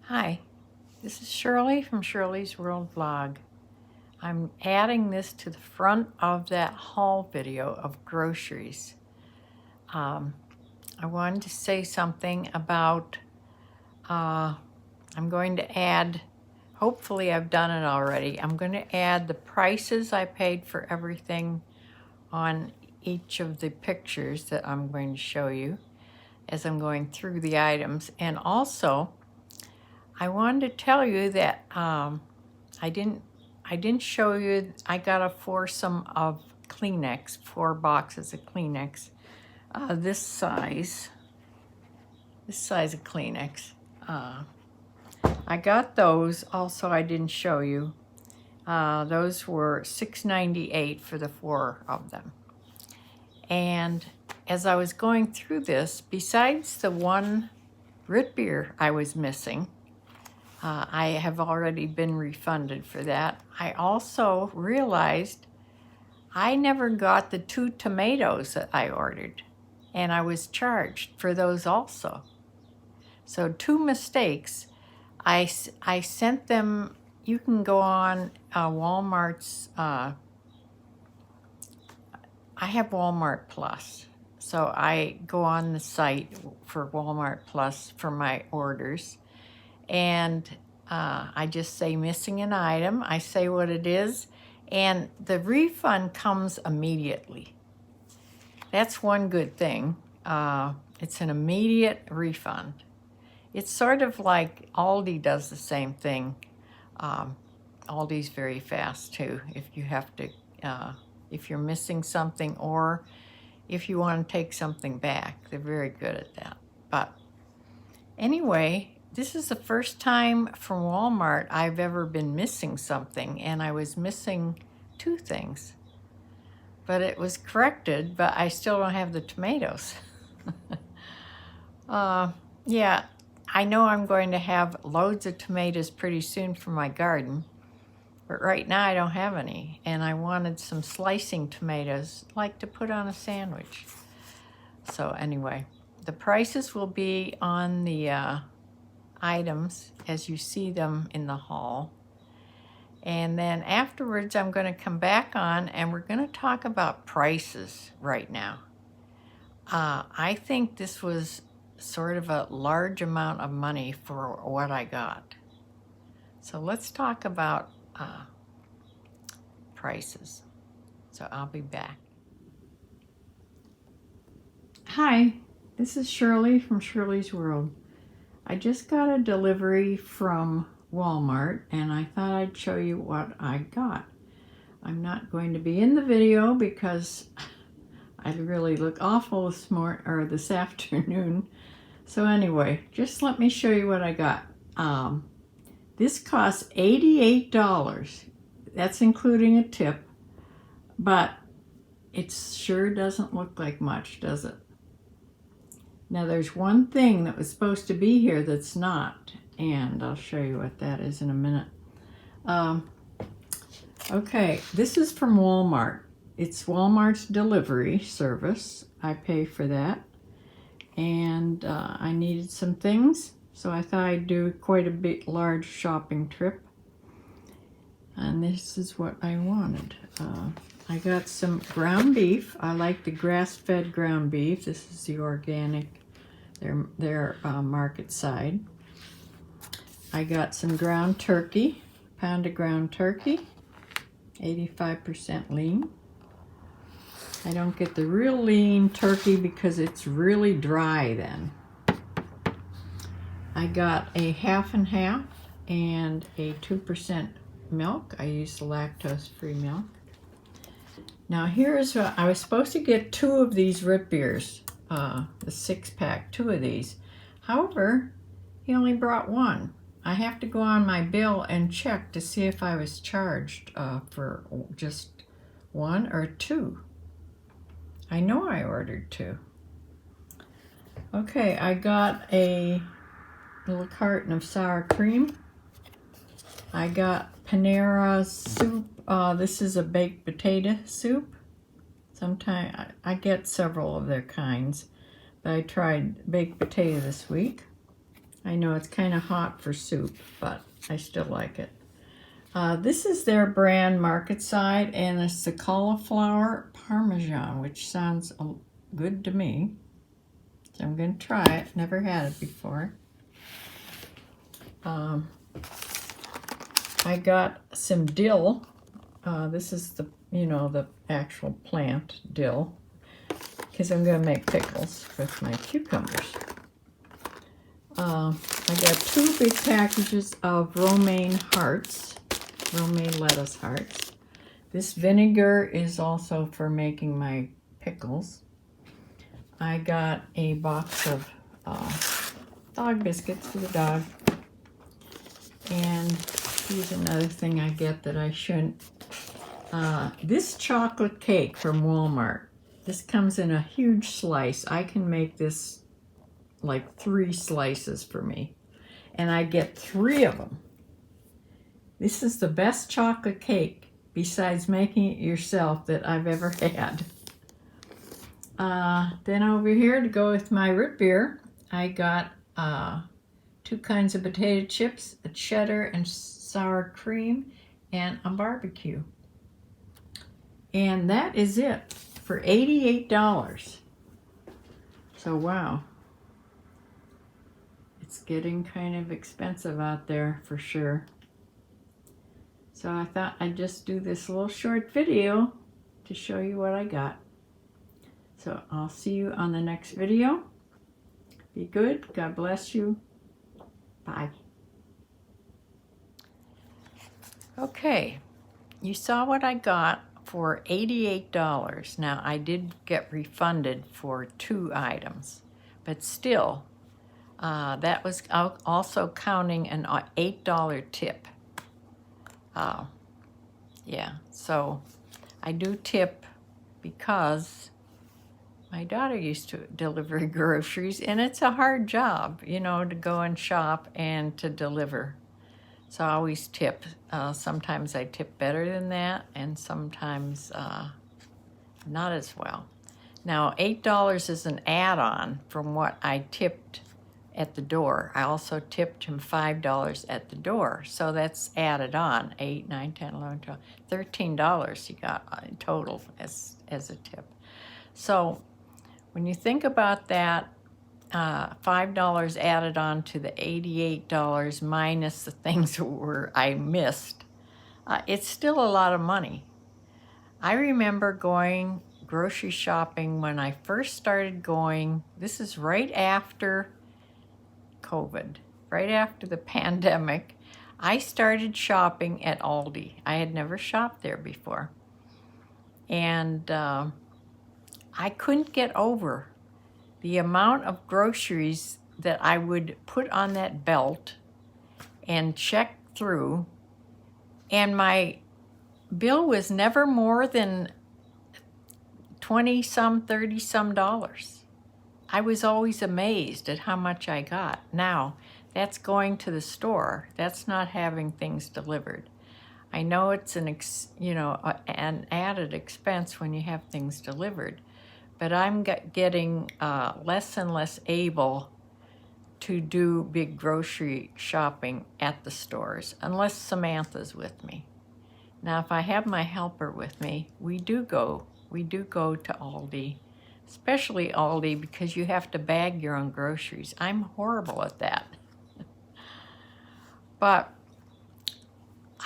Hi, this is Shirley from Shirley's World Vlog. I'm adding this to the front of that haul video of groceries. I wanted to say something about, I'm going to add, hopefully I've done it already, I'm going to add the prices I paid for everything on each of the pictures that I'm going to show you as I'm going through the items. And also, I wanted to tell you that I didn't show you. I got a foursome of Kleenex, 4 boxes of Kleenex, this size of Kleenex. I got those. Also, I didn't show you. Those were $6.98 for the 4 of them. And as I was going through this, besides the one root beer I was missing, I have already been refunded for that. I also realized I never got the 2 tomatoes that I ordered, and I was charged for those also. So 2 mistakes. I sent them. You can go on Walmart's. I have Walmart Plus, so I go on the site for Walmart Plus for my orders. And I just say missing an item. I say what it is, and the refund comes immediately. That's one good thing. It's an immediate refund. It's sort of like Aldi does the same thing. Aldi's very fast too. If you have to, if you're missing something or if you want to take something back, they're very good at that. But anyway, this is the first time from Walmart I've ever been missing something, and I was missing 2 things. But it was corrected, but I still don't have the tomatoes. Yeah, I know I'm going to have loads of tomatoes pretty soon for my garden, but right now I don't have any, and I wanted some slicing tomatoes, like to put on a sandwich. So anyway, the prices will be on the items as you see them in the haul. And then afterwards, I'm going to come back on and we're going to talk about prices right now. I think this was sort of a large amount of money for what I got. So let's talk about prices. So I'll be back. Hi, this is Shirley from Shirley's World. I just got a delivery from Walmart, and I thought I'd show you what I got. I'm not going to be in the video because I really look awful this afternoon. So anyway, just let me show you what I got. This costs $88. That's including a tip, but it sure doesn't look like much, does it? Now there's one thing that was supposed to be here that's not, and I'll show you what that is in a minute. Okay, this is from Walmart. It's Walmart's delivery service. I pay for that. And I needed some things, so I thought I'd do quite a bit large shopping trip. And this is what I wanted. I got some ground beef. I like the grass-fed ground beef. This is the organic, their market side. I got some ground turkey, pound of ground turkey, 85% lean. I don't get the real lean turkey because it's really dry then. I got a half and half and a 2% milk. I use the lactose-free milk. Now here's what I was supposed to get 2 of these root beers, the 6-pack, 2 of these. However, he only brought 1. I have to go on my bill and check to see if I was charged for just 1 or 2. I know I ordered 2. Okay, I got a little carton of sour cream. I got Panera soup. This is a baked potato soup. Sometimes I get several of their kinds, but I tried baked potato this week. I know it's kind of hot for soup, but I still like it. This is their brand Market Side, and it's the cauliflower parmesan, which sounds good to me. So I'm going to try it. Never had it before. I got some dill. This is the, the actual plant dill, because I'm going to make pickles with my cucumbers. I got 2 big packages of romaine hearts, romaine lettuce hearts. This vinegar is also for making my pickles. I got a box of dog biscuits for the dog. And here's another thing I get that I shouldn't. This chocolate cake from Walmart. This comes in a huge slice. I can make this like 3 slices for me. And I get 3 of them. This is the best chocolate cake, besides making it yourself, that I've ever had. Then over here, to go with my root beer, I got 2 kinds of potato chips, a cheddar and sour cream, and a barbecue. And that is it for $88. So wow. It's getting kind of expensive out there for sure. So I thought I'd just do this little short video to show you what I got. So I'll see you on the next video. Be good. God bless you. Bye. Okay, you saw what I got for $88. Now I did get refunded for 2 items, but still, that was also counting an $8 tip. Yeah, so I do tip because my daughter used to deliver groceries, and it's a hard job, to go and shop and to deliver. So I always tip. Sometimes I tip better than that, and sometimes not as well. Now, $8 is an add-on from what I tipped at the door. I also tipped him $5 at the door, so that's added on. 8, 9, 10, 11, 12, $13 he got in total as a tip. So when you think about that, $5 added on to the $88 minus the things I missed, it's still a lot of money. I remember going grocery shopping when I first started going. This is right after COVID, right after the pandemic. I started shopping at Aldi. I had never shopped there before. And I couldn't get over the amount of groceries that I would put on that belt and check through, and my bill was never more than 20-some, 30-some dollars. I was always amazed at how much I got. Now, that's going to the store. That's not having things delivered. I know it's an added expense when you have things delivered, but I'm getting less and less able to do big grocery shopping at the stores, unless Samantha's with me. Now, if I have my helper with me, we do go to Aldi, especially Aldi, because you have to bag your own groceries. I'm horrible at that. But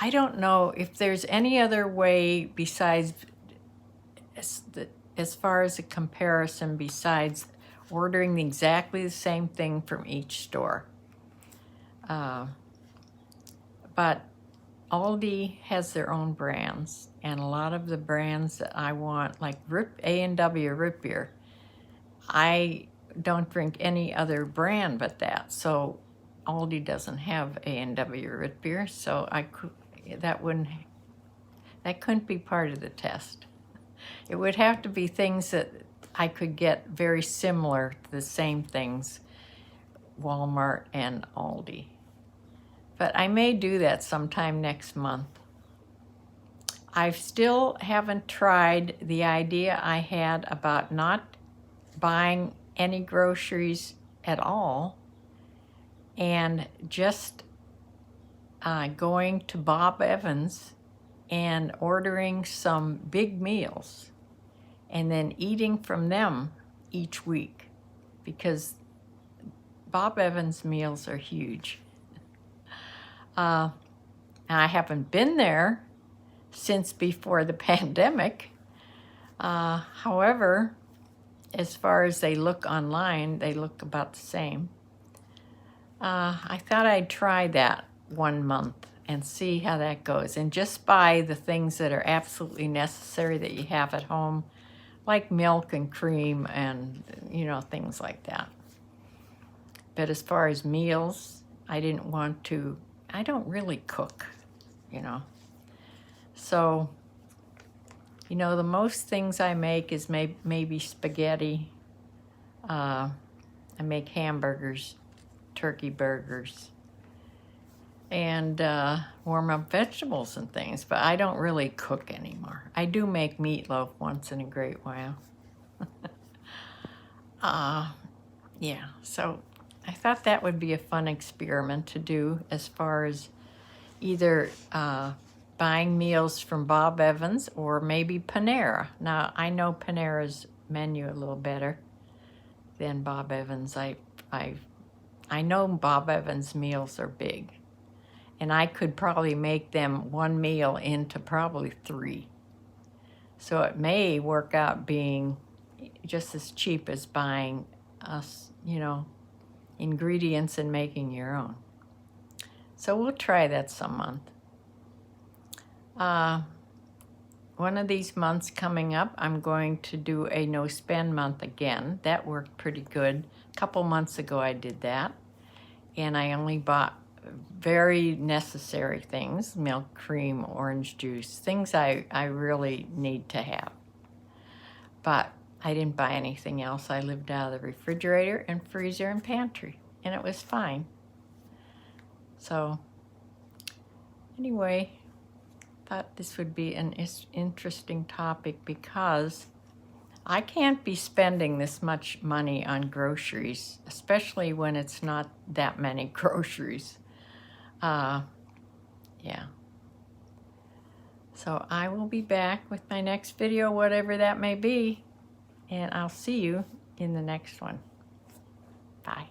I don't know if there's any other way besides, as far as a comparison, besides ordering exactly the same thing from each store. But Aldi has their own brands, and a lot of the brands that I want, like A&W root beer, I don't drink any other brand but that. So Aldi doesn't have A&W root beer, so that couldn't be part of the test. It would have to be things that I could get very similar to the same things, Walmart and Aldi. But I may do that sometime next month. I still haven't tried the idea I had about not buying any groceries at all and just going to Bob Evans and ordering some big meals and then eating from them each week, because Bob Evans meals are huge. I haven't been there since before the pandemic. However, as far as they look online, they look about the same. I thought I'd try that 1 month and see how that goes, and just buy the things that are absolutely necessary that you have at home, like milk and cream and, you know, things like that. But as far as meals, I don't really cook, you know. So, you know, the most things I make is maybe spaghetti. I make hamburgers, turkey burgers, and warm up vegetables and things, but I don't really cook anymore. I do make meatloaf once in a great while. Yeah, so I thought that would be a fun experiment to do, as far as either buying meals from Bob Evans or maybe Panera. Now, I know Panera's menu a little better than Bob Evans. I know Bob Evans meals are big, and I could probably make them one meal into probably 3. So it may work out being just as cheap as buying us, you know, ingredients and making your own. So we'll try that some month. One of these months coming up, I'm going to do a no spend month again. That worked pretty good. A couple months ago I did that, and I only bought very necessary things: milk, cream, orange juice, things I really need to have. But I didn't buy anything else. I lived out of the refrigerator and freezer and pantry, and it was fine. So anyway, thought this would be an interesting topic, because I can't be spending this much money on groceries, especially when it's not that many groceries. Yeah. So I will be back with my next video, whatever that may be, and I'll see you in the next one. Bye.